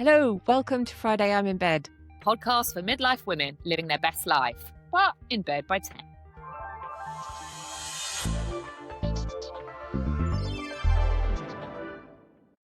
Hello, welcome to Friday I'm in Bed. Podcast for midlife women living their best life, but in bed by 10.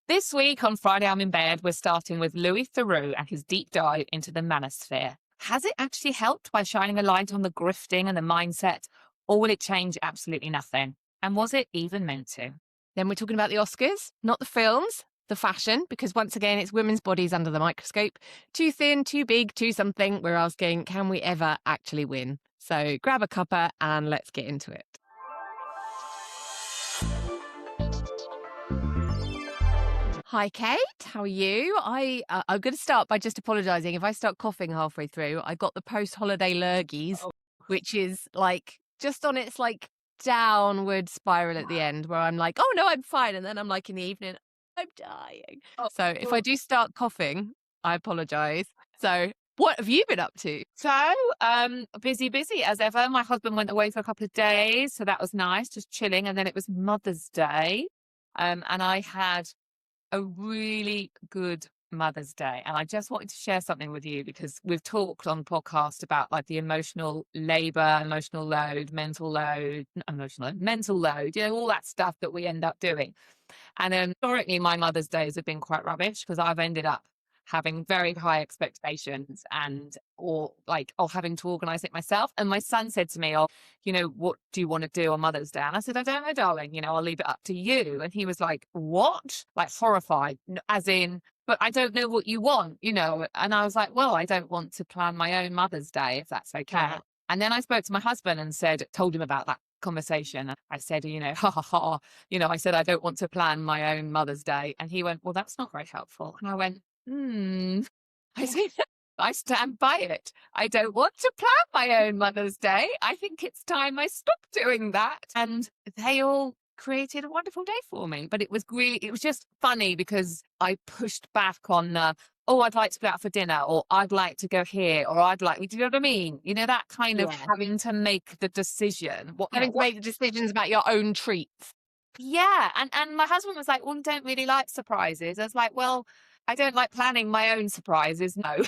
This week on Friday I'm in Bed, we're starting with Louis Theroux and his deep dive into the Manosphere. Has it actually helped by shining a light on the grifting and the mindset, or will it change absolutely nothing? And was it even meant to? Then we're talking about the Oscars, not the films, the fashion, because once again, it's women's bodies under the microscope. Too thin, too big, too something. We're asking, can we ever actually win? So grab a cuppa and let's get into it. Hi, Kate. How are you? I'm going to start by just apologising. If I start coughing halfway through, I got the post-holiday lurgies, which is like just on its like downward spiral at the end where I'm like, oh no, I'm fine. And then I'm like in the evening, I'm dying. So if I do start coughing, I apologise. So what have you been up to? So, busy as ever. My husband went away for a couple of days, so that was nice, just chilling. And then it was Mother's Day, and I had a really good Mother's Day. And I just wanted to share something with you because we've talked on the podcast about like the emotional labor, emotional load, mental load, all that stuff that we end up doing. And historically, my Mother's Days have been quite rubbish because I've ended up having very high expectations or having to organize it myself. And my son said to me, what do you want to do on Mother's Day? And I said, I don't know, darling, I'll leave it up to you. And he was like, what? Like horrified, as in, but I don't know what you want, And I was like, well, I don't want to plan my own Mother's Day, if that's okay. Yeah. And then I spoke to my husband and told him about that conversation. I said, I said, I don't want to plan my own Mother's Day. And he went, well, that's not very helpful. And I went, I said, I stand by it. I don't want to plan my own Mother's Day. I think it's time I stopped doing that. And they all created a wonderful day for me. But it was just funny because I pushed back on I'd like to go out for dinner, or I'd like to go here, or I'd like, do you know what I mean? That kind of having to make the decision. Having to make the decisions about your own treats. Yeah. And my husband was like, well, you don't really like surprises. I was like, well, I don't like planning my own surprises. No.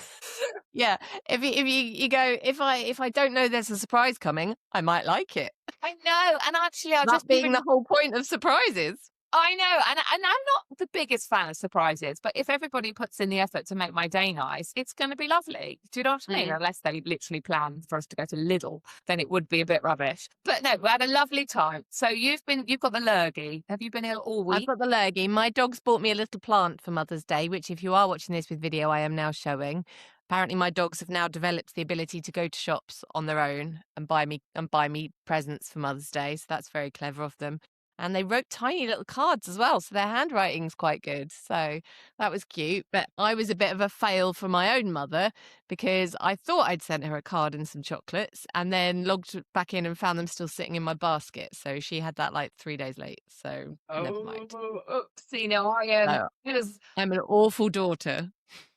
Yeah. If you go, if I don't know there's a surprise coming, I might like it. I know. And actually, That being the whole point of surprises. I know. And I'm not the biggest fan of surprises, but if everybody puts in the effort to make my day nice, it's going to be lovely. Do you know what I mean? Unless they literally plan for us to go to Lidl, then it would be a bit rubbish. But no, we had a lovely time. So you've got the lurgy. Have you been ill all week? I've got the lurgy. My dog's bought me a little plant for Mother's Day, which if you are watching this with video, I am now showing. Apparently my dogs have now developed the ability to go to shops on their own and buy me presents for Mother's Day. So that's very clever of them. And they wrote tiny little cards as well. So their handwriting's quite good. So that was cute. But I was a bit of a fail for my own mother because I thought I'd sent her a card and some chocolates and then logged back in and found them still sitting in my basket. So she had that like 3 days late. So never mind. See, no, I'm an awful daughter.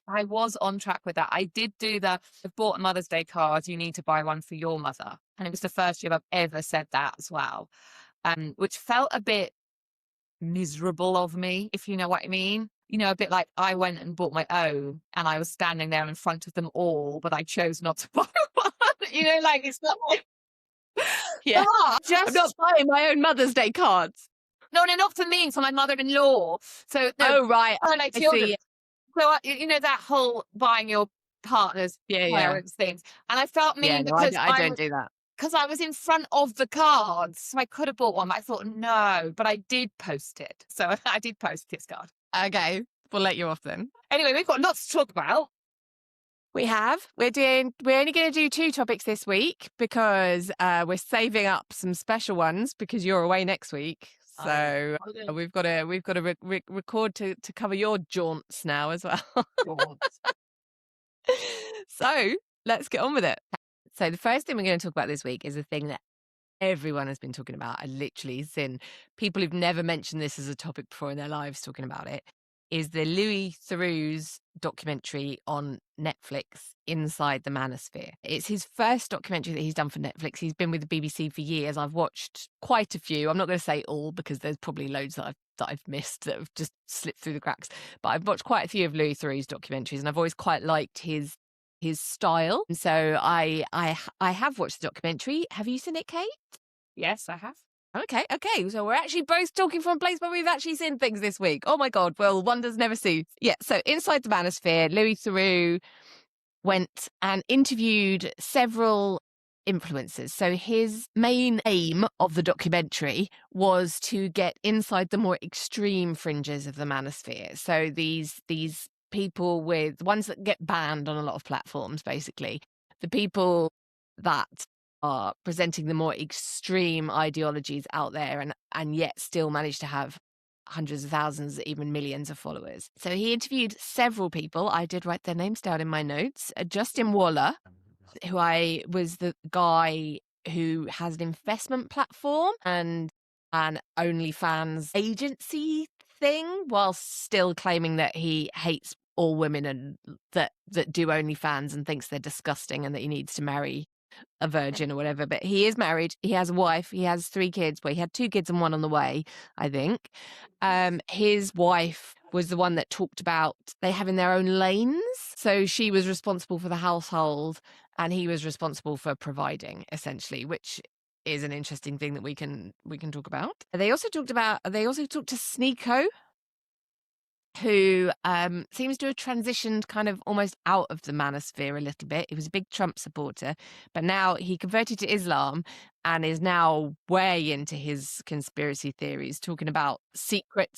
I was on track with that. I did do I've bought a Mother's Day card. You need to buy one for your mother. And it was the first year I've ever said that as well. Which felt a bit miserable of me, if you know what I mean. A bit like I went and bought my own and I was standing there in front of them all, but I chose not to buy one. Like it's not like... Yeah, I'm not buying my own Mother's Day cards. No, not for me, for my mother-in-law. So no, oh, right. I see. So, that whole buying your partner's parents things. And I felt mean because I don't do that. Because I was in front of the cards, so I could have bought one, but I thought, no, but I did post it. So I did post this card. Okay, we'll let you off then. Anyway, we've got lots to talk about. We have. We're only going to do 2 topics this week because we're saving up some special ones because you're away next week. So we've got to record to cover your jaunts now as well. So let's get on with it. So the first thing we're going to talk about this week is a thing that everyone has been talking about. I literally seen people who've never mentioned this as a topic before in their lives talking about it. is the Louis Theroux's documentary on Netflix, Inside the Manosphere. It's his first documentary that he's done for Netflix. He's been with the BBC for years. I've watched quite a few. I'm not going to say all because there's probably loads that I've missed that have just slipped through the cracks. But I've watched quite a few of Louis Theroux's documentaries, and I've always quite liked his style. And so I have watched the documentary. Have you seen it, Kate? Yes, I have. Okay. So we're actually both talking from a place where we've actually seen things this week. Oh my God. Well, wonders never cease. Yeah. So Inside the Manosphere, Louis Theroux went and interviewed several influencers. So his main aim of the documentary was to get inside the more extreme fringes of the Manosphere. So these people with ones that get banned on a lot of platforms, basically. The people that are presenting the more extreme ideologies out there and yet still manage to have hundreds of thousands, even millions of followers. So he interviewed several people. I did write their names down in my notes. Justin Waller, who was the guy who has an investment platform and an OnlyFans agency thing, while still claiming that he hates all women and that do OnlyFans and thinks they're disgusting and that he needs to marry a virgin or whatever. But he is married. He has a wife. He has 3 kids. Well, he had 2 kids and 1 on the way, I think. His wife was the one that talked about they having their own lanes. So she was responsible for the household and he was responsible for providing, essentially, which is an interesting thing that we can talk about. They also talked to Sneeko, who seems to have transitioned kind of almost out of the Manosphere a little bit. He was a big Trump supporter, but now he converted to Islam and is now way into his conspiracy theories, talking about secret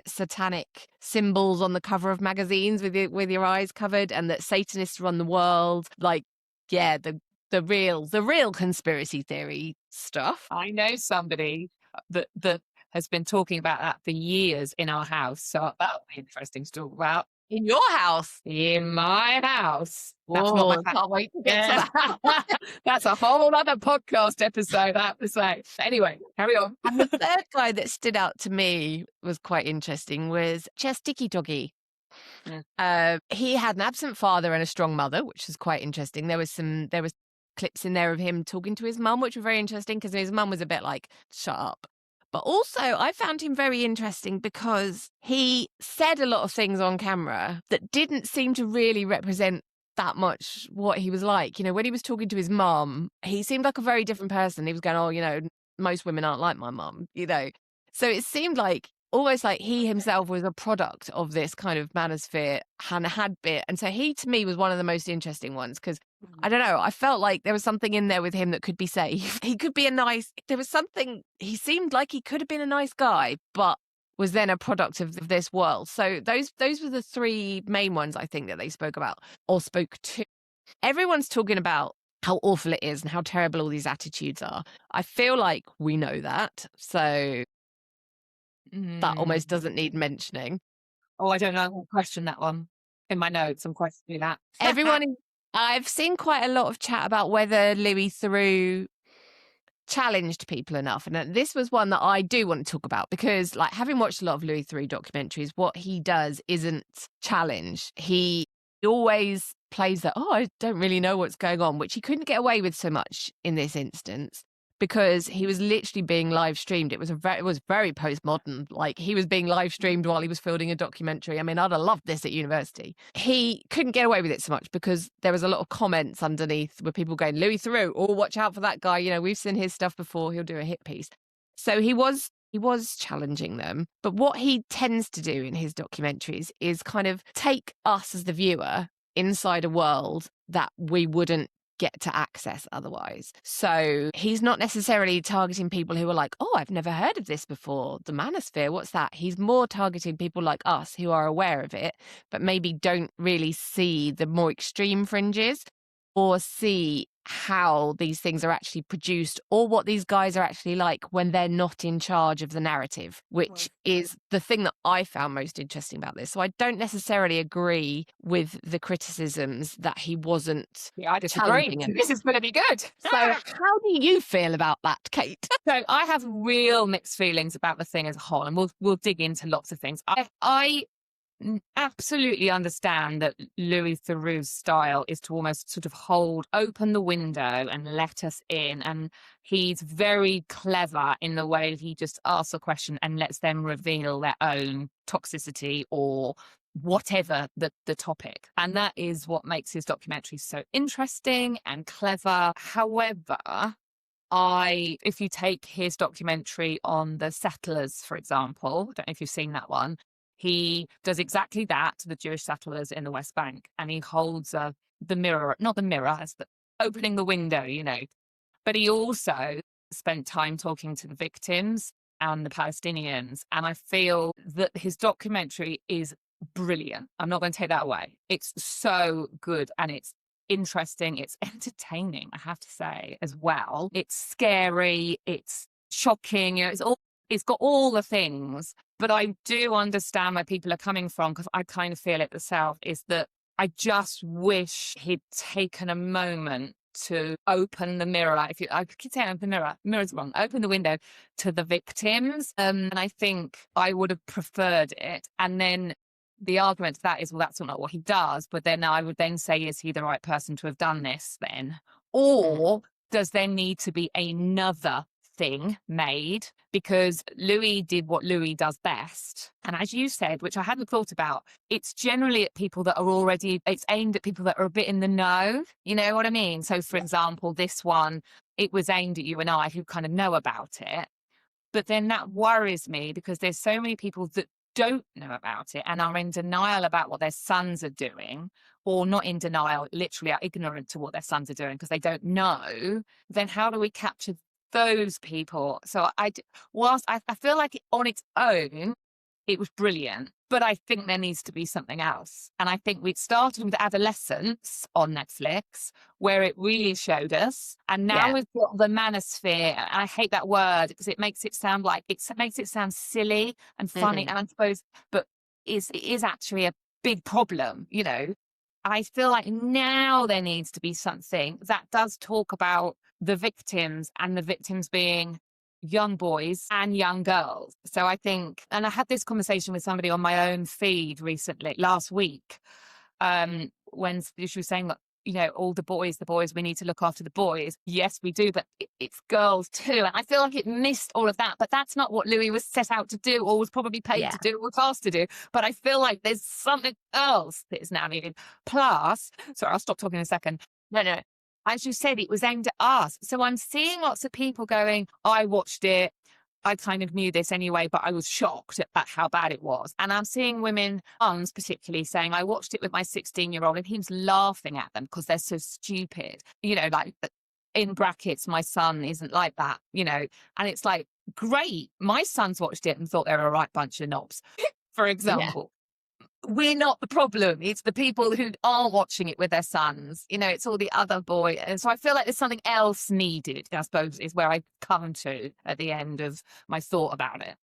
satanic symbols on the cover of magazines with your eyes covered, and that Satanists run the world. Like, yeah, the real conspiracy theory stuff. I know somebody that has been talking about that for years in our house. So that'll be interesting to talk about. In your house? In my house. That's not my house. Can't wait to get to that. That's a whole other podcast episode, I have to say. Anyway, carry on. And the third guy that stood out to me was quite interesting was Chesticky Doggy. He had an absent father and a strong mother, which was quite interesting. There was clips in there of him talking to his mum, which were very interesting because his mum was a bit like, shut up. But also, I found him very interesting because he said a lot of things on camera that didn't seem to really represent that much what he was like. You know, when he was talking to his mum, he seemed like a very different person. He was going, oh, you know, most women aren't like my mum, you know. So it seemed like almost like he himself was a product of this kind of manosphere and had been. And so he, to me, was one of the most interesting ones because I don't know, I felt like there was something in there with him that could be safe. He could be he seemed like he could have been a nice guy, but was then a product of this world. So those were the 3 main ones I think that they spoke about or spoke to. Everyone's talking about how awful it is and how terrible all these attitudes are. I feel like we know that. So that almost doesn't need mentioning. Oh, I don't know. I'll question that one. In my notes, I'm questioning that. I've seen quite a lot of chat about whether Louis Theroux challenged people enough. And this was one that I do want to talk about because, like, having watched a lot of Louis Theroux documentaries, what he does isn't challenge. He always plays that, I don't really know what's going on, which he couldn't get away with so much in this instance because he was literally being live streamed. It was very postmodern. Like, he was being live streamed while he was filming a documentary. I mean, I'd have loved this at university. He couldn't get away with it so much because there was a lot of comments underneath where people going, Louis Theroux, oh, watch out for that guy. You know, we've seen his stuff before. He'll do a hit piece. So he was challenging them. But what he tends to do in his documentaries is kind of take us as the viewer inside a world that we wouldn't get to access otherwise. So he's not necessarily targeting people who are like, oh, I've never heard of this before. The Manosphere, what's that? He's more targeting people like us who are aware of it, but maybe don't really see the more extreme fringes or see how these things are actually produced or what these guys are actually like when they're not in charge of the narrative, which is the thing that I found most interesting about this. So I don't necessarily agree with the criticisms that he wasn't. Yeah, I disagree. This is going to be good. So how do you feel about that, Kate? So I have real mixed feelings about the thing as a whole, and we'll dig into lots of things. I absolutely understand that Louis Theroux's style is to almost sort of open the window and let us in. And he's very clever in the way he just asks a question and lets them reveal their own toxicity or whatever the topic. And that is what makes his documentary so interesting and clever. However, if you take his documentary on the settlers, for example, I don't know if you've seen that one, he does exactly that to the Jewish settlers in the West Bank. And he holds the mirror, not the mirror, as the opening the window, But he also spent time talking to the victims and the Palestinians. And I feel that his documentary is brilliant. I'm not going to take that away. It's so good and it's interesting. It's entertaining, I have to say, as well. It's scary. It's shocking. It's got all the things. But I do understand where people are coming from, because I kind of feel it myself, is that I just wish he'd taken a moment to open the mirror. I keep saying open the mirror, mirror's wrong. Open the window to the victims. And I think I would have preferred it. And then the argument to that is, well, that's not what he does. But then I would then say, is he the right person to have done this then? Or does there need to be another thing made? Because Louis did what Louis does best. And as you said, which I hadn't thought about, it's generally at people that are already, it's aimed at people that are a bit in the know. You know what I mean? So for example, this one, it was aimed at you and I who kind of know about it. But then that worries me, because there's so many people that don't know about it and are in denial about what their sons are doing, or not in denial, literally are ignorant to what their sons are doing because they don't know. Then how do we capture those people? So whilst I feel like on its own, it was brilliant, but I think there needs to be something else. And I think we'd started with Adolescence on Netflix, where it really showed us. And now we've got the Manosphere. And I hate that word because it makes it sound like, it makes it sound silly and funny. And I suppose, but it is actually a big problem, I feel like now there needs to be something that does talk about the victims, and the victims being young boys and young girls. So I think, and I had this conversation with somebody on my own feed last week, when she was saying that, all the boys, we need to look after the boys. Yes, we do, but it's girls too. And I feel like it missed all of that, but that's not what Louis was set out to do, or was probably paid to do, or tasked to do. But I feel like there's something else that is now needed. Plus, sorry, I'll stop talking in a second. No. As you said, it was aimed at us. So I'm seeing lots of people going, I watched it, I kind of knew this anyway, but I was shocked at how bad it was. And I'm seeing women, mums particularly, saying, I watched it with my 16-year-old and he was laughing at them because they're so stupid. Like in brackets, my son isn't like that, and it's like, great. My son's watched it and thought they're a right bunch of knobs, for example. We're not the problem. It's the people who are watching it with their sons. It's all the other boys. And so I feel like there's something else needed, I suppose, is where I come to at the end of my thought about it.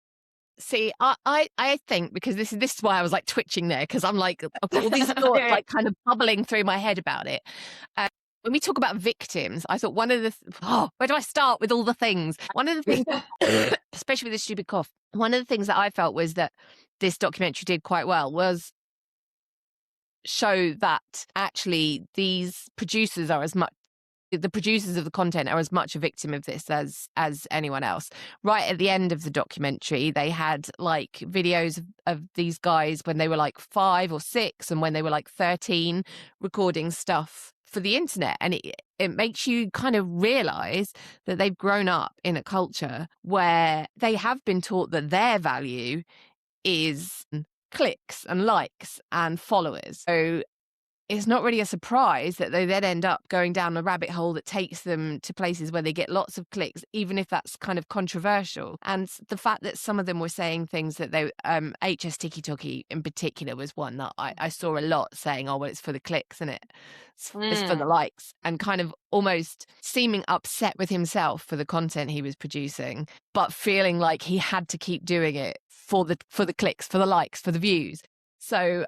See, I think, because this is why I was like twitching there, because I'm like, I've got all these thoughts like kind of bubbling through my head about it. When we talk about victims, I thought where do I start with all the things? One of the things, especially with the stupid cough, one of the things that I felt was that this documentary did quite well was show that actually these producers are the producers of the content are as much a victim of this as anyone else. Right at the end of the documentary, they had like videos of these guys when they were like 5 or 6 and when they were like 13 recording stuff for the internet. And it makes you kind of realize that they've grown up in a culture where they have been taught that their value is clicks and likes and followers. So it's not really a surprise that they then end up going down a rabbit hole that takes them to places where they get lots of clicks, even if that's kind of controversial. And the fact that some of them were saying things that they, HS Tiki Toki in particular was one that I saw a lot saying, oh, well, it's for the clicks, isn't it? It's for the likes, and kind of almost seeming upset with himself for the content he was producing, but feeling like he had to keep doing it for the clicks, for the likes, for the views. So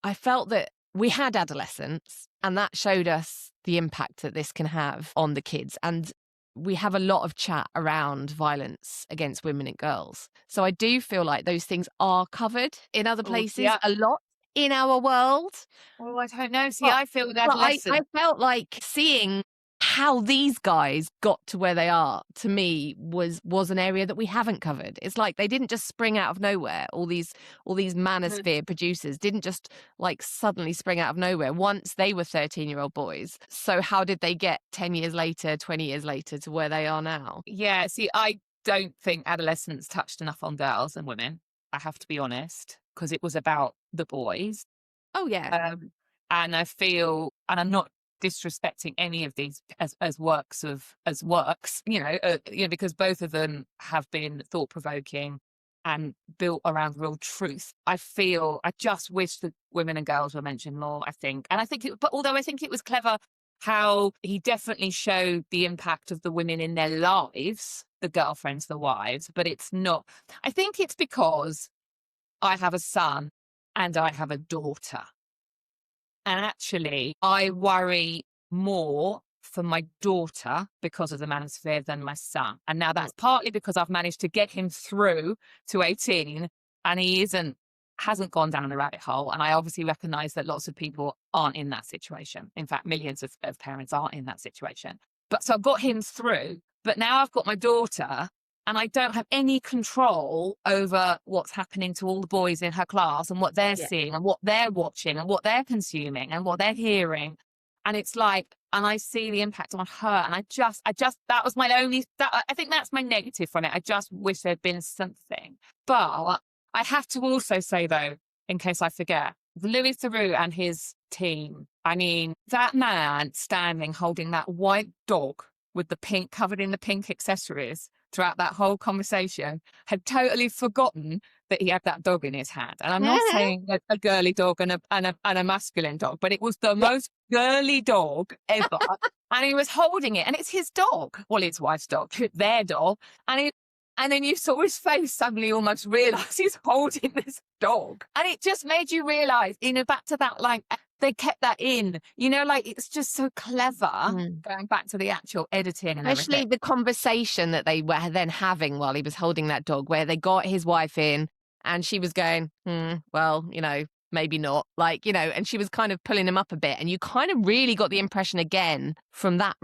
I felt that we had Adolescence, and that showed us the impact that this can have on the kids. And we have a lot of chat around violence against women and girls. So I do feel like those things are covered in other Oh, places yeah. a lot in our world. Oh, I don't know. See, But, I feel with I adolescents. felt like seeing how these guys got to where they are, to me, was an area that we haven't covered. It's like they didn't just spring out of nowhere. All these Manosphere producers didn't just like suddenly spring out of nowhere once they were 13-year-old boys. So how did they get 10 years later, 20 years later to where they are now? Yeah, see, I don't think adolescents touched enough on girls and women. I have to be honest, because it was about the boys. Oh, yeah. And I feel, and I'm not disrespecting any of these as works, because both of them have been thought provoking and built around real truth. I just wish that women and girls were mentioned more. But although I think it was clever how he definitely showed the impact of the women in their lives, the girlfriends, the wives, but it's not. I think it's because I have a son and I have a daughter. And actually, I worry more for my daughter because of the Manosphere than my son. And now that's partly because I've managed to get him through to 18 and he hasn't gone down the rabbit hole. And I obviously recognize that lots of people aren't in that situation. In fact, millions of parents aren't in that situation. But so I've got him through, but now I've got my daughter and I don't have any control over what's happening to all the boys in her class and what they're seeing and what they're watching and what they're consuming and what they're hearing. And it's like, and I see the impact on her. And I that was my I think that's my negative from it. I just wish there'd been something. But I have to also say, though, in case I forget, Louis Theroux and his team, I mean, that man standing holding that white dog with the pink, covered in the pink accessories throughout that whole conversation, had totally forgotten that he had that dog in his hand. And I'm not saying a girly dog and a masculine dog, but it was the most girly dog ever. And he was holding it, and it's his dog. Well, his wife's dog, their dog. And then you saw his face suddenly almost realize he's holding this dog. And it just made you realize, back to that, like, they kept that in, like, it's just so clever going back to the actual editing and especially everything. the conversation that they were then having while he was holding that dog, where they got his wife in and she was going, well, maybe not, like, and she was kind of pulling him up a bit. And you kind of really got the impression again from that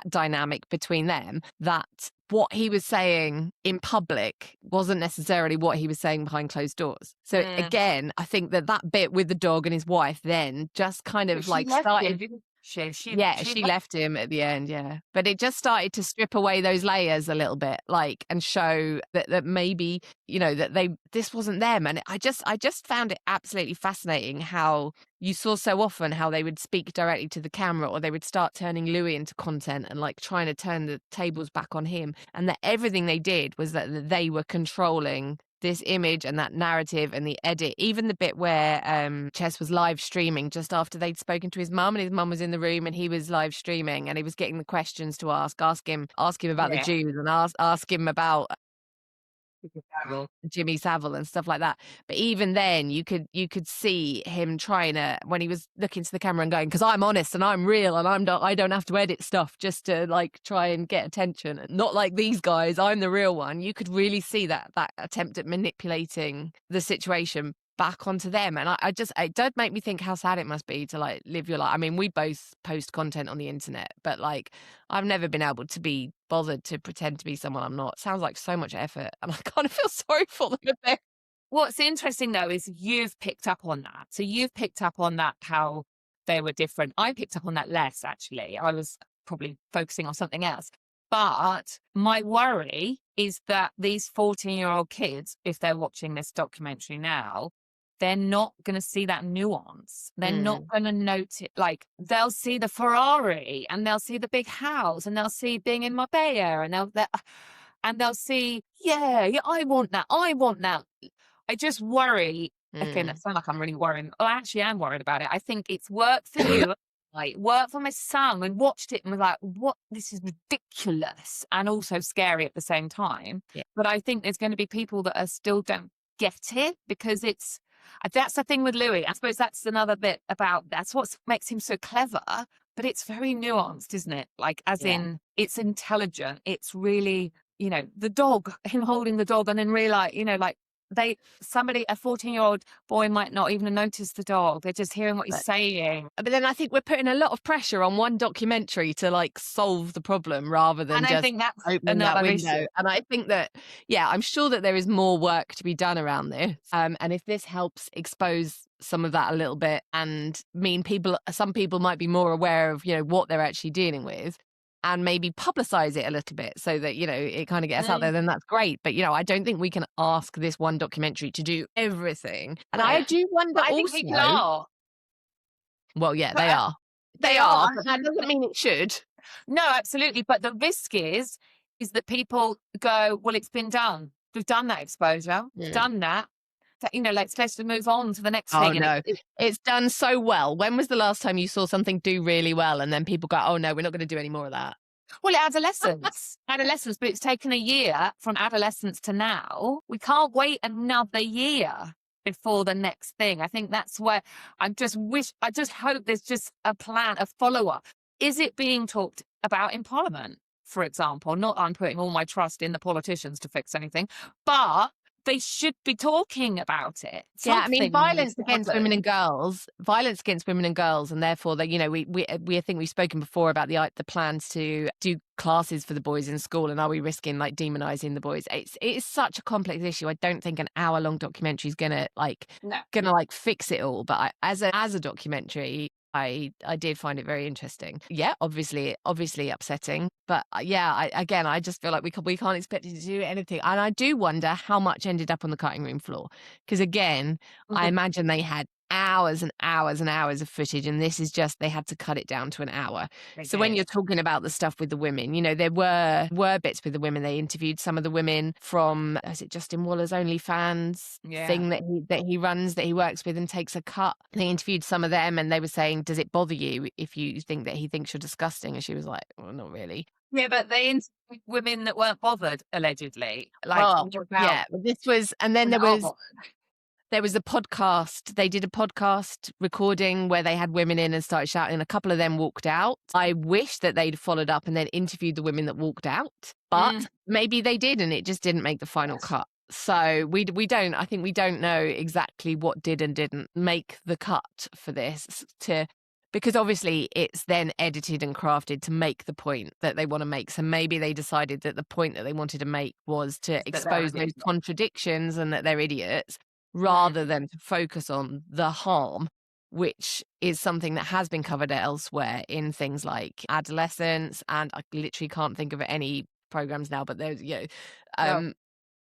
dynamic between them that what he was saying in public wasn't necessarily what he was saying behind closed doors. So again, I think that bit with the dog and his wife then just kind of like started. She left him at the end, yeah. But it just started to strip away those layers a little bit, like, and show that maybe, that this wasn't them. And I just found it absolutely fascinating how you saw so often how they would speak directly to the camera, or they would start turning Louis into content and like trying to turn the tables back on him. And that everything they did was that they were controlling this image and that narrative and the edit. Even the bit where Chess was live streaming just after they'd spoken to his mum, and his mum was in the room and he was live streaming and he was getting the questions to ask him about the Jews and ask him about Jimmy Savile and stuff like that. But even then you could see him trying to, when he was looking to the camera and going, because I'm honest and I'm real and I don't have to edit stuff just to like try and get attention, not like these guys, I'm the real one. You could really see that attempt at manipulating the situation back onto them. And it does make me think how sad it must be to like live your life. I mean, we both post content on the internet, but like I've never been able to be bothered to pretend to be someone I'm not. It sounds like so much effort, and I kind of feel sorry for them a bit. What's interesting though is you've picked up on that. So you've picked up on that, how they were different. I picked up on that less, actually. I was probably focusing on something else. But my worry is that these 14-year-old kids, if they're watching this documentary now, they're not going to see that nuance. They're not going to note it. Like, they'll see the Ferrari and they'll see the big house and they'll see being in Marbella and they'll see, yeah, I want that. I want that. I just worry. Again, it sounds like I'm really worrying. I actually am worried about it. I think it's worked for you. Like, worked for my son, and watched it and was like, what? This is ridiculous and also scary at the same time. Yeah. But I think there's going to be people that still don't get it, because that's the thing with Louis. I suppose that's another bit about, that's what makes him so clever. but it's very nuanced, isn't it? Like, as Yeah. in, it's intelligent. It's really, the dog, him holding the dog and then realize, like a 14-year-old boy might not even notice the dog. They're just hearing what he's saying. But then I think we're putting a lot of pressure on one documentary to like solve the problem rather than And I just think that's opening that another window. issue. And I think that, I'm sure that there is more work to be done around this. And if this helps expose some of that a little bit and some people might be more aware of, what they're actually dealing with, and maybe publicize it a little bit so that, it kind of gets out there, then that's great. But, I don't think we can ask this one documentary to do everything. And I do wonder But I also. think people are. Well, yeah, But they are. They are, but that doesn't mean it should. No, absolutely. But the risk is that people go, well, it's been done. We've done that exposure. We've done that. Let's move on to the next Oh, thing. no. It's done so well. When was the last time you saw something do really well and then people go, oh, no, we're not going to do any more of that? Well, adolescence, but it's taken a year from adolescence to now. We can't wait another year before the next thing. I think that's where I just hope there's just a plan, a follow-up. Is it being talked about in Parliament, for example? Not I'm putting all my trust in the politicians to fix anything, but they should be talking about it. Yeah, I mean, Something violence needs to against happen. women and girls, and therefore that we think we've spoken before about the plans to do classes for the boys in school, and are we risking like demonizing the boys? It is such a complex issue. I don't think an hour-long documentary is gonna fix it all. But as a documentary, I did find it very interesting. Yeah, obviously upsetting, but I just feel like we can't expect it to do anything. And I do wonder how much ended up on the cutting room floor, because again, I imagine they had hours and hours and hours of footage, and this is just they had to cut it down to an hour. So when you're talking about the stuff with the women, there were bits with the women. They interviewed some of the women from, is it Justin Waller's OnlyFans thing that he runs, that he works with and takes a cut. They interviewed some of them and they were saying, does it bother you if you think that he thinks you're disgusting? And she was like, well, not really. Yeah, but they interviewed women that weren't bothered, allegedly. This was, and then there was a podcast. They did a podcast recording where they had women in and started shouting, and a couple of them walked out. I wish that they'd followed up and then interviewed the women that walked out, but maybe they did and it just didn't make the final cut. So we don't know exactly what did and didn't make the cut for this, because obviously it's then edited and crafted to make the point that they want to make. So maybe they decided that the point that they wanted to make was to expose those contradictions and that they're idiots, rather than to focus on the harm, which is something that has been covered elsewhere in things like adolescence. And I literally can't think of any programs now, but there's, no,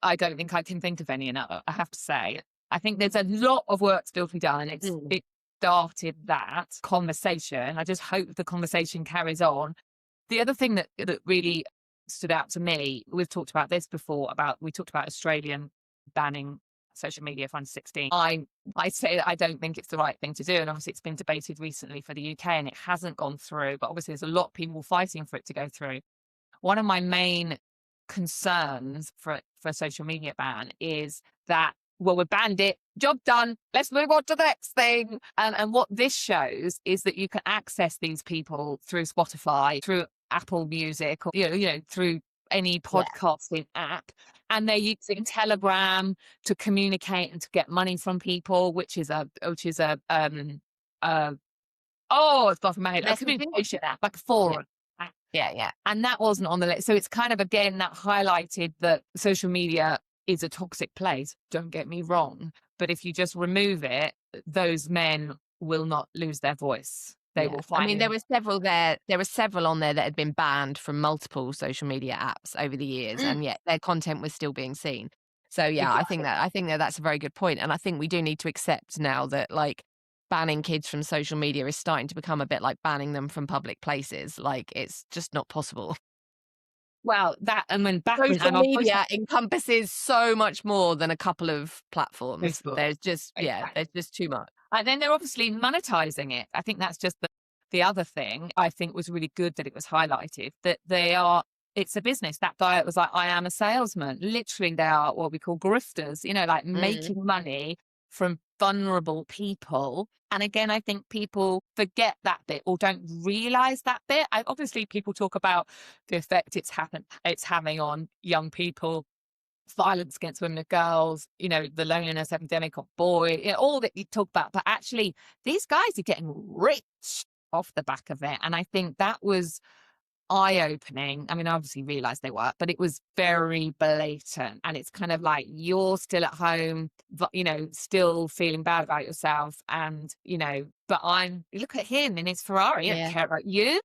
I don't think I can think of any now, I have to say. I think there's a lot of work still to be done. It started that conversation. I just hope the conversation carries on. The other thing that really stood out to me, we've talked about this before, we talked about Australian banning social media for under 16. I say I don't think it's the right thing to do, and obviously it's been debated recently for the UK and it hasn't gone through, but obviously there's a lot of people fighting for it to go through. One of my main concerns for a social media ban is that, well, we banned it, job done, let's move on to the next thing. And what this shows is that you can access these people through Spotify, through Apple Music, or through any podcasting app, and they're using Telegram to communicate and to get money from people, which is a it's gone from my head, a communication app, like a forum. Yeah. And that wasn't on the list. So it's kind of, again, that highlighted that social media is a toxic place. Don't get me wrong. But if you just remove it, those men will not lose their voice. They will find. I mean, there were several there. There were several on there that had been banned from multiple social media apps over the years, and yet their content was still being seen. So yeah, Exactly. I think that that's a very good point, and I think we do need to accept now that like banning kids from social media is starting to become a bit like banning them from public places. Like it's just not possible. Well, that, and when back social media encompasses so much more than a couple of platforms. Facebook. There's just there's just too much. And then they're obviously monetizing it. I think that's just the other thing. I think was really good that it was highlighted that it's a business. That guy was like, I am a salesman. Literally, they are what we call grifters, like making money from vulnerable people. And again, I think people forget that bit or don't realize that bit. Obviously, people talk about the effect it's having on young people, violence against women and girls, you know, the loneliness epidemic of boy, you know, all that you talk about. But actually, these guys are getting rich off the back of it. And I think that was eye-opening. I mean, I obviously realized they were, but it was very blatant. And it's kind of like, you're still at home, you know, still feeling bad about yourself. And, you know, but look at him in his Ferrari. I don't care about you.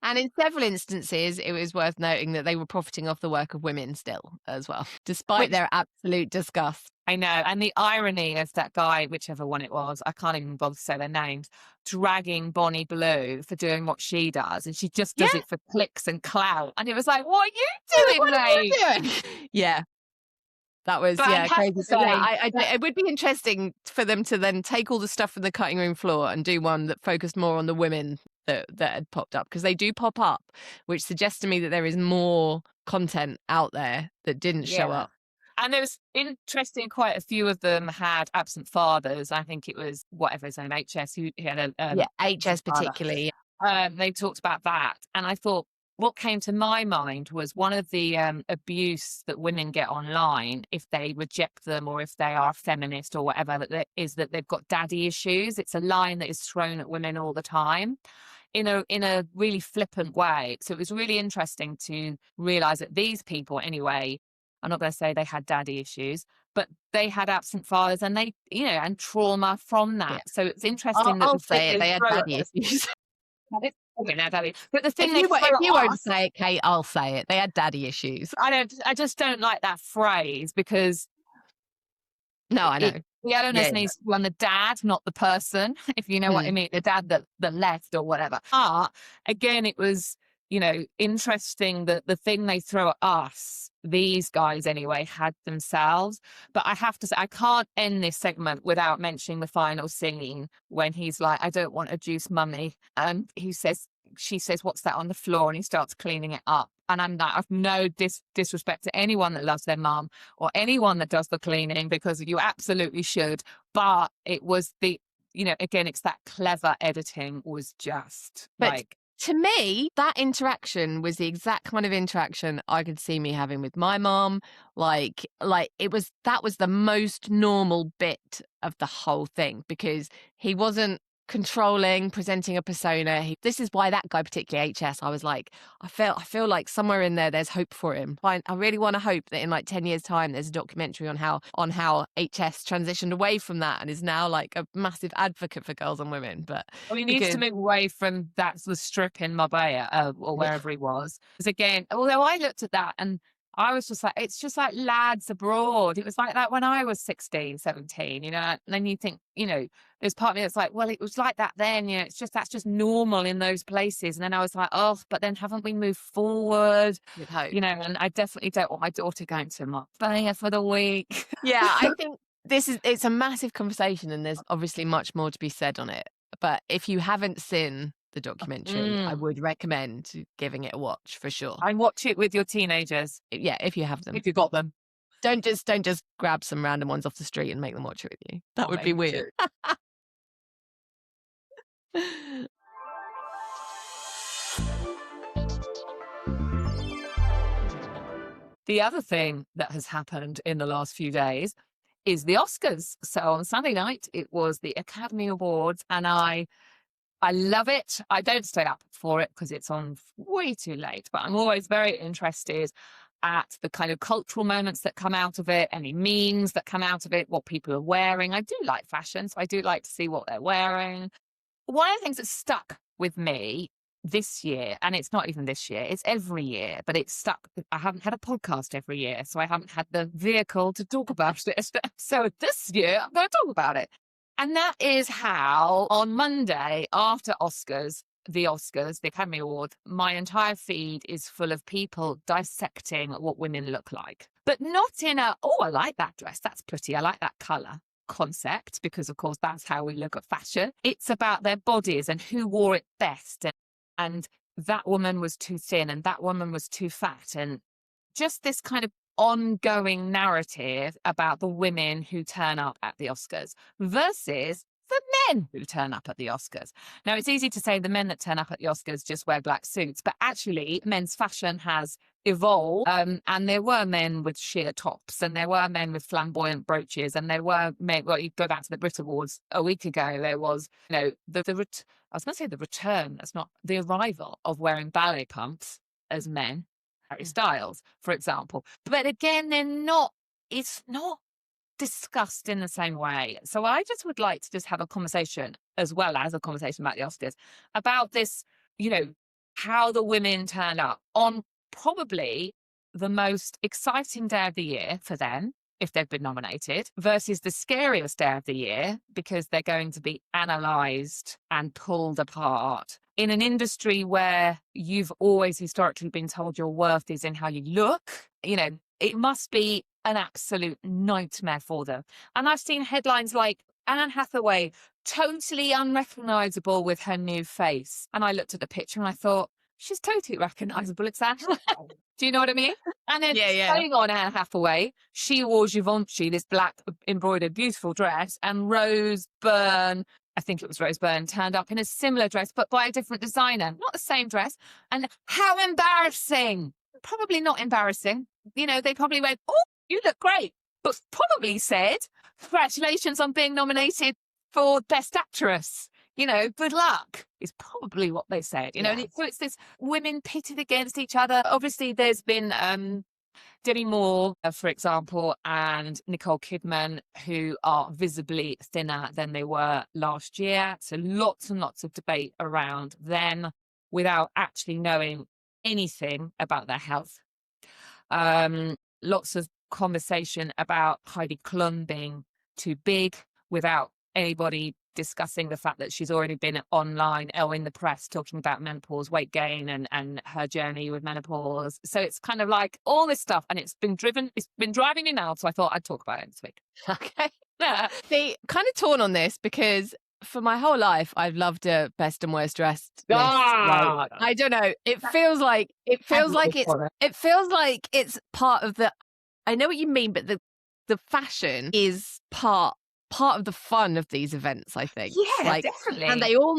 And in several instances, it was worth noting that they were profiting off the work of women still as well, despite their absolute disgust. I know. And the irony of that guy, whichever one it was, I can't even bother to say their names, dragging Bonnie Blue for doing what she does. And she just does it for clicks and clout. And it was like, what are you doing, mate? Yeah. That was, crazy. It would be interesting for them to then take all the stuff from the cutting room floor and do one that focused more on the women that had popped up, because they do pop up, which suggests to me that there is more content out there that didn't show up. And it was interesting, quite a few of them had absent fathers. I think it was whatever his name, HS, who had a HS particularly. They talked about that. And I thought, what came to my mind was one of the abuse that women get online if they reject them or if they are feminist or whatever, is that they've got daddy issues. It's a line that is thrown at women all the time in a really flippant way. So it was really interesting to realize that these people, anyway, I'm not going to say they had daddy issues, but they had absent fathers and they, you know, and trauma from that. Yeah. So it's interesting I'll say it, they had daddy issues. But the thing, if you won't say it, Kate, I'll say it. They had daddy issues. I just don't like that phrase, because no, I know the onus needs to be on the dad, not the person, if you know what I mean, the dad that left or whatever. But again, it was, you know, interesting that the thing they throw at us, these guys anyway, had themselves. But I have to say, I can't end this segment without mentioning the final scene when he's like, I don't want a juice mummy. And she says, what's that on the floor? And he starts cleaning it up. And I'm like, I've no disrespect to anyone that loves their mum or anyone that does the cleaning, because you absolutely should. But it was you know, again, it's that clever editing was just to me, that interaction was the exact kind of interaction I could see me having with my mom. That was the most normal bit of the whole thing, because he wasn't controlling, presenting a persona. This is why that guy, particularly HS, I was like, I feel like somewhere in there's hope for him. I really want to hope that in like 10 years time there's a documentary on how HS transitioned away from that and is now like a massive advocate for girls and women. But he needs to move away from the strip in Marbella or wherever he was. Because again, although I looked at that and I was just like, it's just like lads abroad. It was like that when I was 16, 17, you know, and then you think, you know, there's part of me that's like, well, it was like that then, you know, that's just normal in those places. And then I was like, oh, but then haven't we moved forward? With hope. You know, and I definitely don't want my daughter going to Marbella for the week. Yeah, I think it's a massive conversation and there's obviously much more to be said on it. But if you haven't seen the documentary, I would recommend giving it a watch for sure. And watch it with your teenagers. Yeah, if you have them. If you got them. Don't just grab some random ones off the street and make them watch it with you. That would be weird. The other thing that has happened in the last few days is the Oscars. So on Sunday night, it was the Academy Awards, and I love it. I don't stay up for it because it's on way too late, but I'm always very interested at the kind of cultural moments that come out of it, any memes that come out of it, what people are wearing. I do like fashion, so I do like to see what they're wearing. One of the things that stuck with me this year, and it's not even this year, it's every year, but it's stuck. I haven't had a podcast every year, so I haven't had the vehicle to talk about it. So this year, I'm going to talk about it. And that is how on Monday after the Academy Awards, my entire feed is full of people dissecting what women look like. But not in I like that dress, that's pretty, I like that colour concept, because of course that's how we look at fashion. It's about their bodies and who wore it best. And that woman was too thin and that woman was too fat. And just this kind of ongoing narrative about the women who turn up at the Oscars versus the men who turn up at the Oscars. Now, it's easy to say the men that turn up at the Oscars just wear black suits, but actually men's fashion has evolved, and there were men with sheer tops, and there were men with flamboyant brooches, and there were men, well, you go back to the Brit Awards a week ago, there was, you know, I was going to say the return, that's not, the arrival of wearing ballet pumps as men, Harry Styles, for example. But again, it's not discussed in the same way. So I just would like to just have a conversation, as well as a conversation about the Oscars, about this, you know, how the women turn up on probably the most exciting day of the year for them, if they've been nominated, versus the scariest day of the year, because they're going to be analysed and pulled apart in an industry where you've always historically been told your worth is in how you look. You know, it must be an absolute nightmare for them. And I've seen headlines like Anne Hathaway totally unrecognisable with her new face. And I looked at the picture and I thought, she's totally recognisable. It's Anne Hathaway. Do you know what I mean? And then going on Anne Hathaway, she wore Givenchy, this black embroidered beautiful dress, and Rose Byrne, I think it was Rose Byrne, turned up in a similar dress, but by a different designer, not the same dress. And how embarrassing. Probably not embarrassing. You know, they probably went, oh, you look great, but probably said, congratulations on being nominated for Best Actress. You know, good luck is probably what they said. You know, and so it's this women pitted against each other. Obviously, there's been Demi Moore, for example, and Nicole Kidman, who are visibly thinner than they were last year. So lots and lots of debate around them without actually knowing anything about their health. Lots of conversation about Heidi Klum being too big without anybody discussing the fact that she's already been online or in the press talking about menopause, weight gain, and her journey with menopause. So it's kind of like all this stuff, and it's been driving me now. So I thought I'd talk about it this week. Okay. See, kind of torn on this because for my whole life, I've loved a best and worst dressed list. Like, I don't know. It feels like it's part of the. I know what you mean, but the fashion is part of the fun of these events, I think. Yeah, definitely. And they all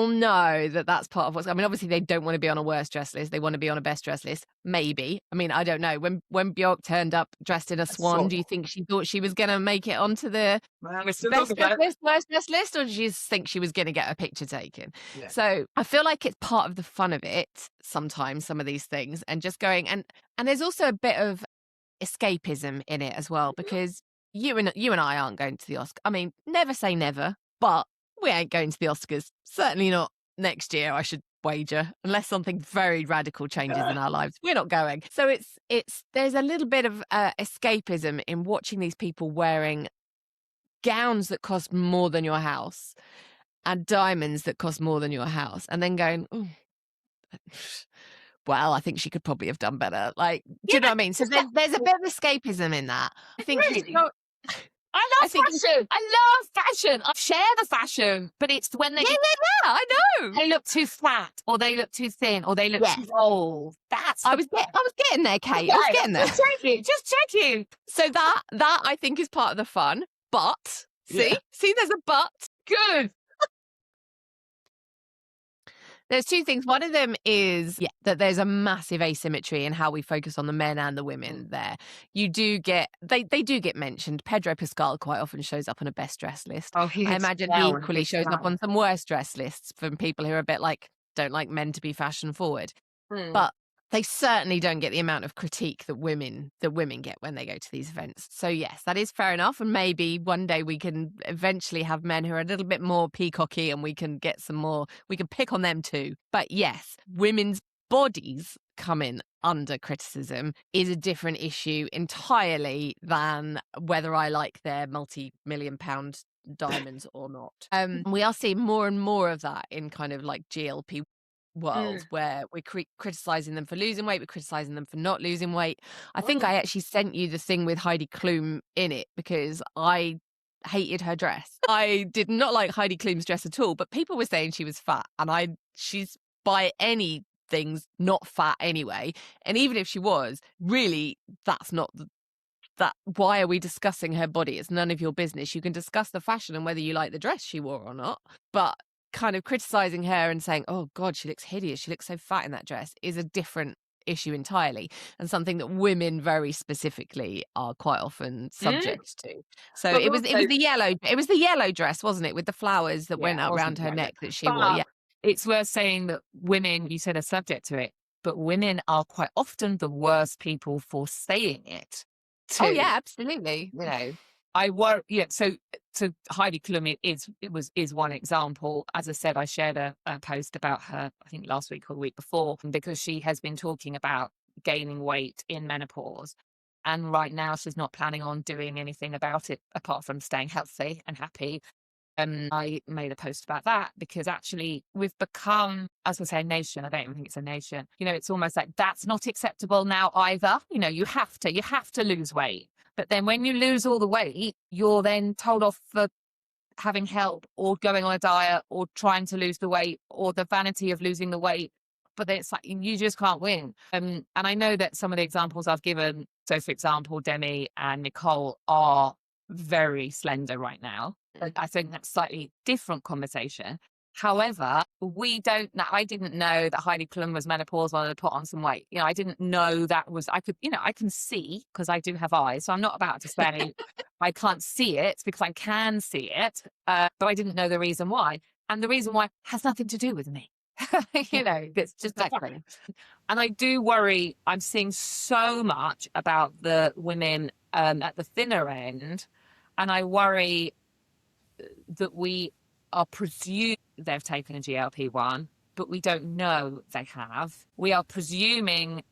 know that that's part of what's. I mean, obviously they don't want to be on a worst dress list. They want to be on a best dress list. Maybe. I mean, I don't know. When Bjork turned up dressed in a swan, do you think she thought she was going to make it onto the best dress list, worst dress list, or did you just think she was going to get a picture taken? Yeah. So I feel like it's part of the fun of it sometimes, some of these things, and just going and there's also a bit of escapism in it as well, because you and I aren't going to the Oscars. I mean, never say never, but we ain't going to the Oscars. Certainly not next year, I should wager, unless something very radical changes in our lives. We're not going. So there's a little bit of escapism in watching these people wearing gowns that cost more than your house and diamonds that cost more than your house, and then going, oh, well, I think she could probably have done better. Like, do you know what I mean? So there's a bit of escapism in that. I think really? I love fashion. I love fashion. I share the fashion, but it's when they I know they look too fat, or they look too thin, or they look too old. I was getting there, Kate. I was getting there. Just checking. So that I think is part of the fun. But see, there's a but. Good. There's two things. One of them is that there's a massive asymmetry in how we focus on the men and the women there. You do get, they do get mentioned. Pedro Pascal quite often shows up on a best dress list. Oh, I imagine he equally shows up on some worst dress lists from people who are a bit like, don't like men to be fashion forward. But they certainly don't get the amount of critique that women get when they go to these events. So yes, that is fair enough. And maybe one day we can eventually have men who are a little bit more peacocky and we can get some more, we can pick on them too. But yes, women's bodies coming under criticism is a different issue entirely than whether I like their multi-million-pound diamonds or not. We are seeing more and more of that in kind of like GLP world where we're criticizing them for losing weight, we're criticizing them for not losing weight. I think I actually sent you the thing with Heidi Klum in it because I hated her dress. I did not like Heidi Klum's dress at all, but people were saying she was fat, and she's by any things not fat anyway. And even if she was, really, that's not that. Why are we discussing her body? It's none of your business. You can discuss the fashion and whether you like the dress she wore or not, but kind of criticizing her and saying, oh God, she looks hideous, she looks so fat in that dress, is a different issue entirely, and something that women very specifically are quite often subject to. So But it was also, the yellow dress, wasn't it, with the flowers that went yeah, it up wasn't around her yellow. neck that she wore. Yeah. But it's worth saying that women, you said, are subject to it, but women are quite often the worst people for saying it Oh too. yeah, absolutely. You know, I worry. Yeah. So Heidi Klum is one example. As I said, I shared a post about her, I think last week or the week before, because she has been talking about gaining weight in menopause. And right now she's not planning on doing anything about it apart from staying healthy and happy. I made a post about that because actually we've become, as I say, a nation. I don't even think it's a nation. You know, it's almost like that's not acceptable now either. You know, you have to lose weight. But then when you lose all the weight, you're then told off for having help or going on a diet or trying to lose the weight or the vanity of losing the weight. But then it's like you just can't win. And I know that some of the examples I've given, so for example, Demi and Nicole are very slender right now. But I think that's a slightly different conversation. However, we don't know. I didn't know that Heidi Klum was menopausal and had put on some weight. You know, I didn't know that was, I could, you know, I can see because I do have eyes. So I'm not about to say I can't see it because I can see it. But I didn't know the reason why. And the reason why has nothing to do with me. You know, it's just Exactly. and I do worry. I'm seeing so much about the women at the thinner end, and I worry that we are presuming they've taken a GLP-1, but we don't know they have. We are presuming,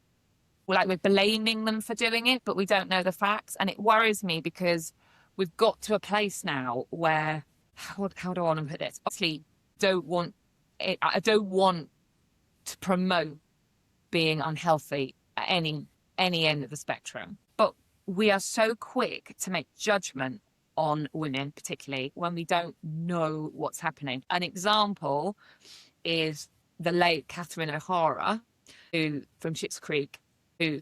like we're blaming them for doing it, but we don't know the facts, and it worries me because we've got to a place now where how do I want to put this? Obviously, I don't want to promote being unhealthy at any end of the spectrum. But we are so quick to make judgment on women, particularly when we don't know what's happening. An example is the late Catherine O'Hara, who from Schitt's Creek, who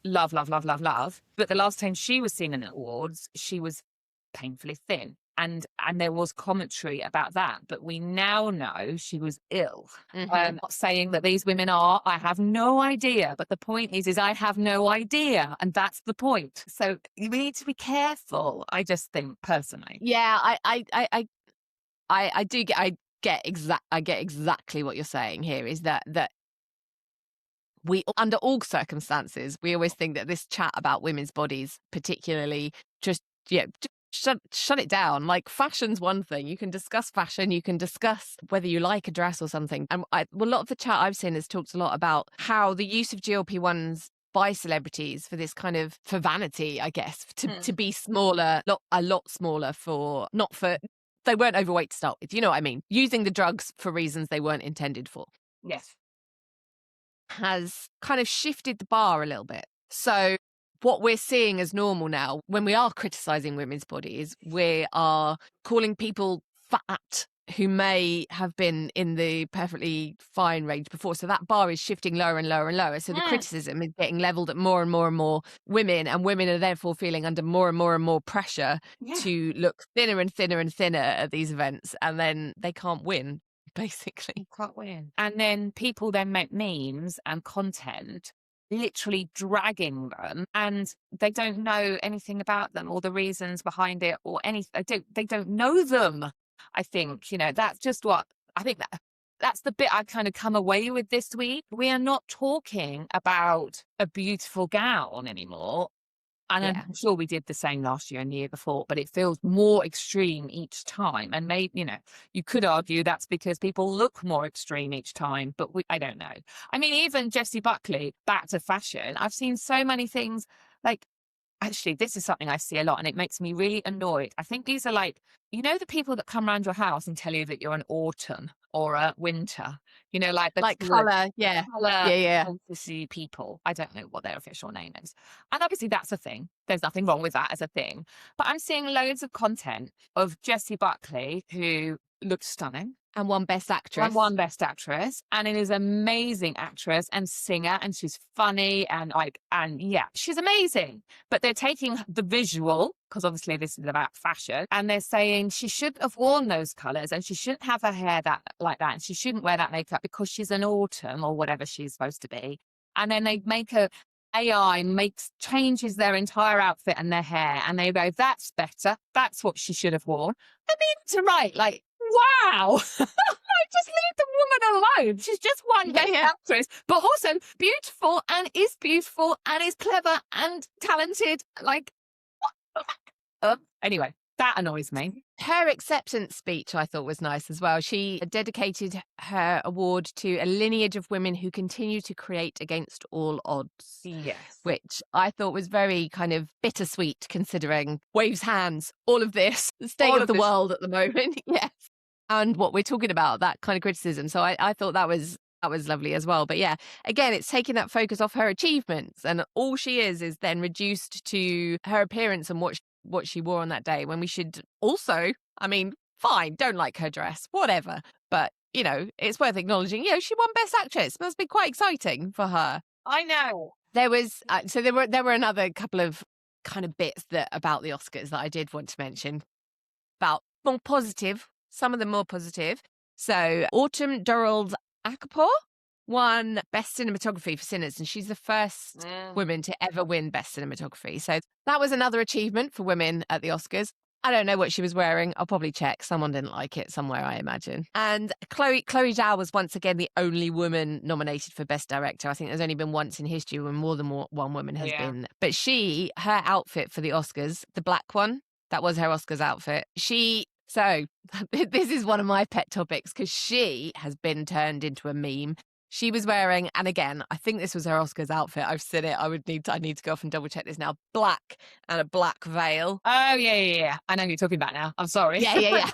love. But the last time she was seen in the awards, she was painfully thin. And there was commentary about that, but we now know she was ill. I'm not saying that these women are. I have no idea. But the point is I have no idea, and that's the point. So we need to be careful. I just think personally. Yeah, I get exactly what you're saying here. Is that we, under all circumstances, we always think that this chat about women's bodies, particularly, just shut it down. Like, fashion's one thing. You can discuss fashion, you can discuss whether you like a dress or something. And a lot of the chat I've seen has talked a lot about how the use of GLP-1s by celebrities for this kind of, for vanity, I guess, to be smaller, a lot smaller, they weren't overweight to start with, you know what I mean? Using the drugs for reasons they weren't intended for. Yes. Has kind of shifted the bar a little bit. So what we're seeing as normal now, when we are criticizing women's bodies, we are calling people fat who may have been in the perfectly fine range before. So that bar is shifting lower and lower and lower. So the criticism is getting leveled at more and more and more women, and women are therefore feeling under more and more and more pressure to look thinner and thinner and thinner at these events, and then they can't win. Basically, can't win. And then people then make memes and content literally dragging them, and they don't know anything about them or the reasons behind it or anything. They don't know them. I think, you know, that's just what I think that's the bit I kind of come away with this week. We are not talking about a beautiful gown anymore. And I'm sure we did the same last year and the year before, but it feels more extreme each time. And maybe, you know, you could argue that's because people look more extreme each time, but I don't know. I mean, even Jessie Buckley, back to fashion, I've seen so many things like, actually, this is something I see a lot and it makes me really annoyed. I think these are like, you know, the people that come around your house and tell you that you're an autumn or a winter, you know, like colour, fantasy people. I don't know what their official name is. And obviously that's a thing. There's nothing wrong with that as a thing. But I'm seeing loads of content of Jessie Buckley, who looked stunning. And won Best Actress. And won Best Actress, and it is an amazing actress and singer, and she's funny and yeah, she's amazing. But they're taking the visual, because obviously this is about fashion, and they're saying she shouldn't have worn those colours, and she shouldn't have her hair like that, and she shouldn't wear that makeup because she's an autumn or whatever she's supposed to be. And then they make her AI changes their entire outfit and their hair, and they go, "That's better. That's what she should have worn." I mean, to write wow. Just leave the woman alone. She's just one Best Actress, but also beautiful and is clever and talented. Anyway, that annoys me. Her acceptance speech I thought was nice as well. She dedicated her award to a lineage of women who continue to create against all odds. Yes. Which I thought was very kind of bittersweet, considering waves hands, all of this, the state of the world at the moment. Yes. And what we're talking about, that kind of criticism. So I thought that was lovely as well. But yeah, again, it's taking that focus off her achievements, and all she is then reduced to her appearance and what she wore on that day, when we should also, I mean, fine, don't like her dress, whatever. But, it's worth acknowledging, she won Best Actress. Must be quite exciting for her. I know. There was, so there were another couple of kind of bits about the Oscars that I did want to mention, about more positive. Some of them more positive. So Autumn Durrell Akapor won Best Cinematography for Sinners, and she's the first woman to ever win Best Cinematography. So that was another achievement for women at the Oscars. I don't know what she was wearing. I'll probably check. Someone didn't like it somewhere, I imagine. And Chloe Zhao was once again the only woman nominated for Best Director. I think there's only been once in history when more than one woman has been. But her outfit for the Oscars, the black one, that was her Oscars outfit. So this is one of my pet topics, because she has been turned into a meme. She was wearing, and again, I think this was her Oscars outfit. I've seen it. I need to go off and double check this now. Black and a black veil. Oh, yeah. I know who you're talking about now. I'm sorry. Yeah.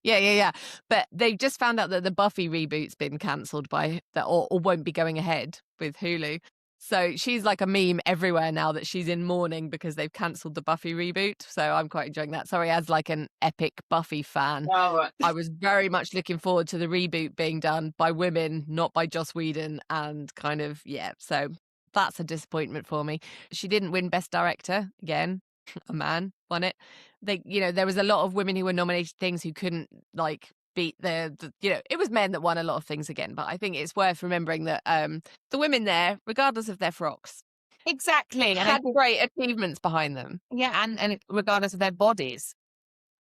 Yeah. But they've just found out that the Buffy reboot's been cancelled or won't be going ahead with Hulu. So she's like a meme everywhere now that she's in mourning because they've cancelled the Buffy reboot. So I'm quite enjoying that. Sorry, as like an epic Buffy fan, I was very much looking forward to the reboot being done by women, not by Joss Whedon, and kind of, so that's a disappointment for me. She didn't win Best Director again. A man won it. There was a lot of women who were nominated things who couldn't beat it was men that won a lot of things again. But I think it's worth remembering that the women there, regardless of their frocks, exactly, had great achievements behind them. Yeah, and regardless of their bodies.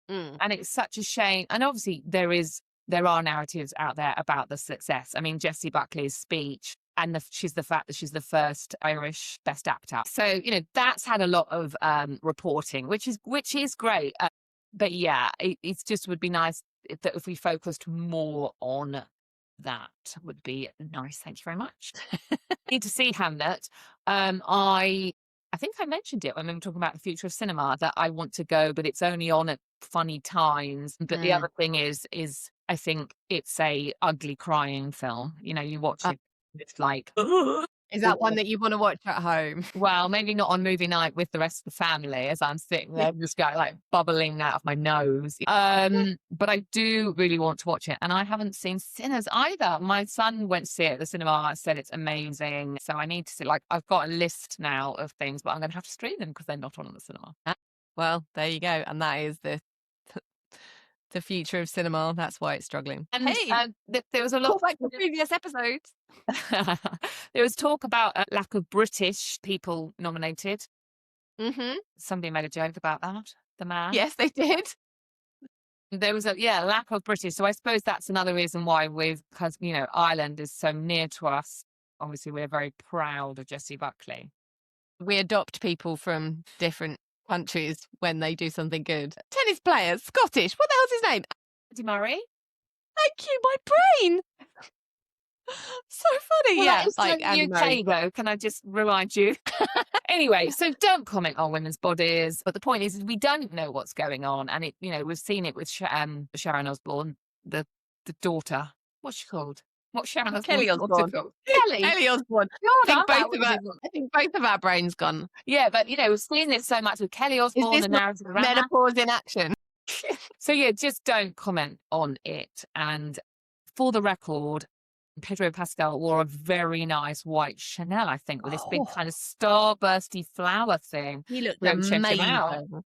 And it's such a shame. And obviously there are narratives out there about the success. I mean, Jessie Buckley's speech, and she's the fact that she's the first Irish Best Actor. So that's had a lot of reporting, which is great. But yeah, it just would be nice if we focused more on that. Would be nice. Thank you very much. Need to see Hamlet. I think I mentioned it when we were talking about the future of cinema, that I want to go, but it's only on at funny times. But the other thing is I think it's a ugly crying film. You watch it, it's like Is that one that you want to watch at home? Well, maybe not on movie night with the rest of the family, as I'm sitting there just going bubbling out of my nose. But I do really want to watch it, and I haven't seen Sinners either. My son went to see it at the cinema, said it's amazing. So I need to see. I've got a list now of things, but I'm going to have to stream them because they're not on at the cinema. Well, there you go, and that is the future of cinema. That's why it's struggling. And there was a lot like the previous episodes. There was talk about a lack of British people nominated. Mm-hmm. Somebody made a joke about that. The man. Yes, they did. There was a lack of British. So I suppose that's another reason why because Ireland is so near to us. Obviously, we're very proud of Jessie Buckley. We adopt people from different countries when they do something good. Tennis player, Scottish. What the hell's his name? Andy Murray. Thank you, my brain. So funny. Well, yeah, like UK though. Can I just remind you? Anyway, so don't comment on women's bodies. But the point is we don't know what's going on, and we've seen it with Sharon Osbourne, the daughter. What's she called? What's Sharon Osbourne? Kelly Osbourne. Kelly Osbourne. I think both of our brains gone. Yeah, but we've seen it so much with Kelly Osbourne. Is this the narrative around menopause in action? So yeah, just don't comment on it. And for the record, Pedro Pascal wore a very nice white Chanel, I think, with this big Oh, kind of starbursty flower thing. he looked Go check him out. amazing.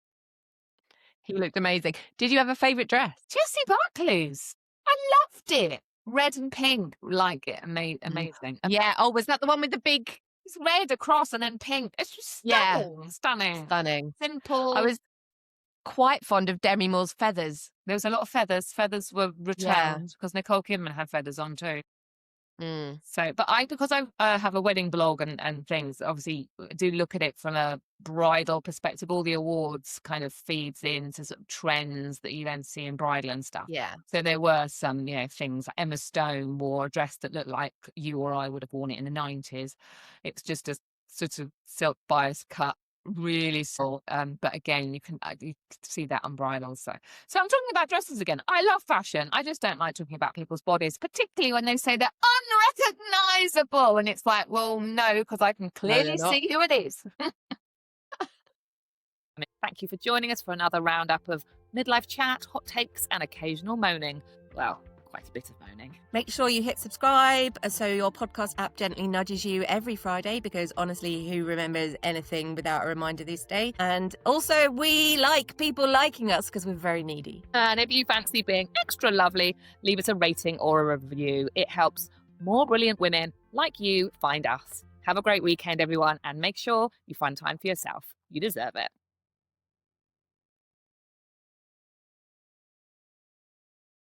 He looked amazing. Did you have a favourite dress? Jessie Buckley's. I loved it. Red and pink, like it. Amazing. And Yeah. Oh, was that the one with the big? it's red across and then pink. It's just Yeah. stunning. Stunning. Stunning. Simple. I was quite fond of Demi Moore's feathers. There was a lot of feathers. Feathers were Yeah. returned because Nicole Kidman had feathers on too. Mm. So, but because I have a wedding blog and things, obviously do look at it from a bridal perspective. All the awards kind of feeds into sort of trends that you then see in bridal and stuff. Yeah. So there were some, things like Emma Stone wore a dress that looked like you or I would have worn it in the 90s. It's just a sort of silk bias cut, really small. But again, you can see that on bridal. So I'm talking about dresses again. I love fashion. I just don't like talking about people's bodies, particularly when they say they're unrecognizable. And it's like, well, no, because I can clearly see who it is. Thank you for joining us for another roundup of midlife chat, hot takes, and occasional moaning. Well, quite a bit of moaning. Make sure you hit subscribe so your podcast app gently nudges you every Friday, because honestly, who remembers anything without a reminder this day? And also, we like people liking us because we're very needy. And if you fancy being extra lovely, leave us a rating or a review. It helps more brilliant women like you find us. Have a great weekend, everyone, and make sure you find time for yourself. You deserve it.